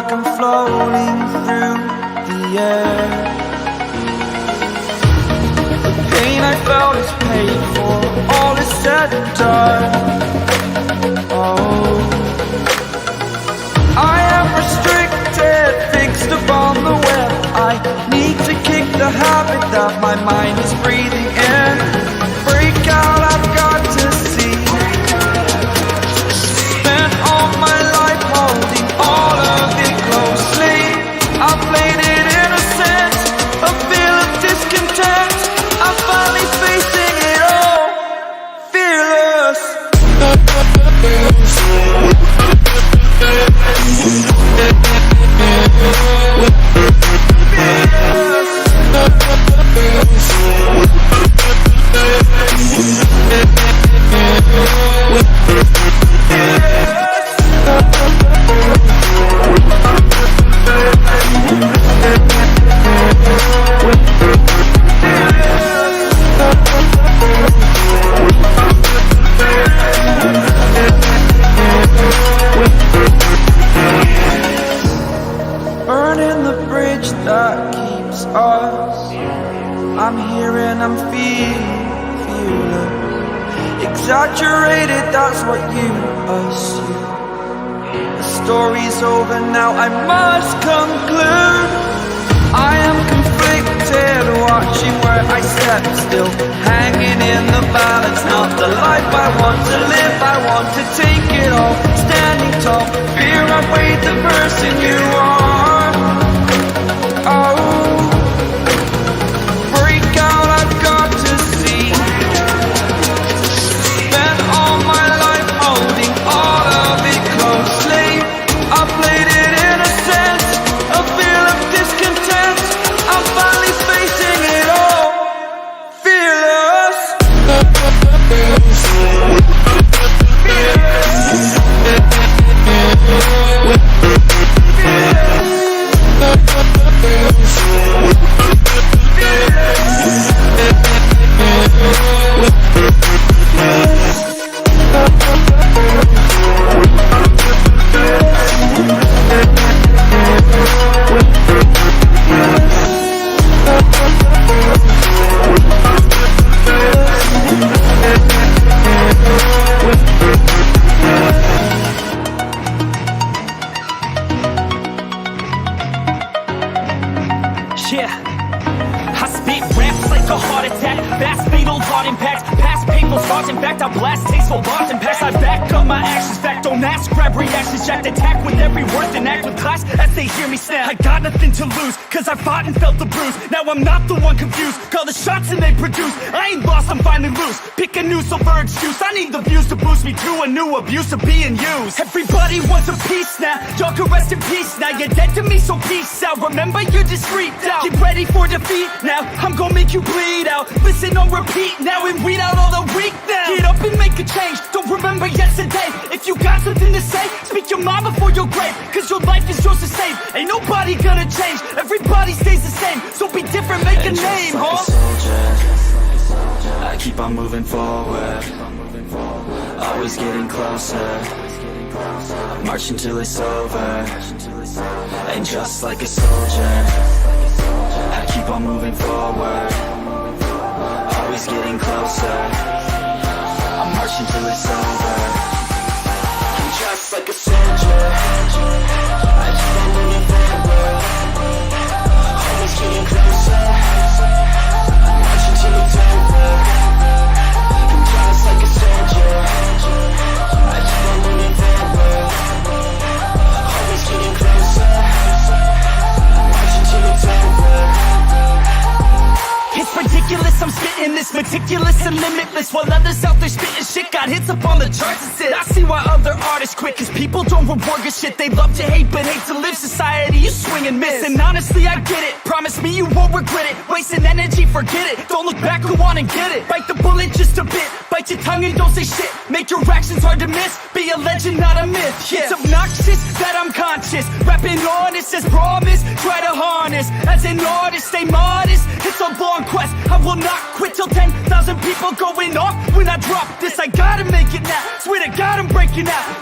like I'm floating through the air. The pain I felt is paid for, all is said and done. Oh, I am restricted, fixed upon the web. I need to kick the habit that my mind is breathing in. Break out, I've got to see. Spent all my life holding all of it closely. I played it innocent, a feel of discontent. I'm finally facing it all, fearless. Burning the bridge that keeps us. I'm here and I'm feeling exaggerated, that's what you assume. The story's over now, I must conclude. I am conflicted, watching where I step, still hanging in the balance. Not the life I want to live, I want to take it all. Standing tall, fear I've weighed the person you are. Oh, break out, I've got to see. Spent all my life holding all of it closely. I played it innocent, a feel of discontent. I'm finally facing it all, fearless. Yeah, I spit raps like a heart attack, fast fatal heart impact, past painful scars. In fact, I blast tasteful bars and packs. I back up my actions, fact don't ask, grab reactions, jacked attack with every word and act with class as they hear me snap. I got nothing to lose, cause I fought and felt the bruise. Now I'm not the one confused, call the shots and they produce. I ain't lost, I'm finally loose, pick a new silver excuse. I need the views to boost me to a new abuse of being used. Everybody wants a piece now, y'all can rest in peace now. You're dead to me, so peace out. Remember you're discreet out, get ready for defeat now. I'm gonna make you bleed out, listen on repeat now and weed out all the weak now. Get up and make a change, don't remember yesterday. If you got something to say, speak your mind before your grave, cause your life is yours to save. Ain't nobody gonna change, everybody stays the same. So be different, make a name, huh? I keep on moving forward, always getting closer. March until it's over, and just like a soldier, I keep on moving forward, always getting closer. I'm marching till it's over, and just like a soldier, I keep on moving forward, always getting closer. I'm marching till it's over, and just like a soldier, I keep on moving forward, always getting closer. I'm marching till it's over. It's ridiculous, I'm spitting this meticulous and limitless, while others out there spitting shit got hits up on the charts and shit. I see why other artists quit, cause people don't reward good shit. They love to hate but hate to live. Society, you swing and miss, and honestly I get it. Promise me you won't regret it, wasting energy, forget it. Don't look back, go on and get it. Bite the bullet just a bit, bite your tongue and don't say shit. Make your actions hard to miss, be a legend not a myth. Yeah. It's obnoxious that I'm conscious, rapping honest as promise. Try to harness, as an artist stay modest. It's a long quest, I will not quit till 10,000 people going off when I drop this. I gotta make it now, swear to God I'm breaking out.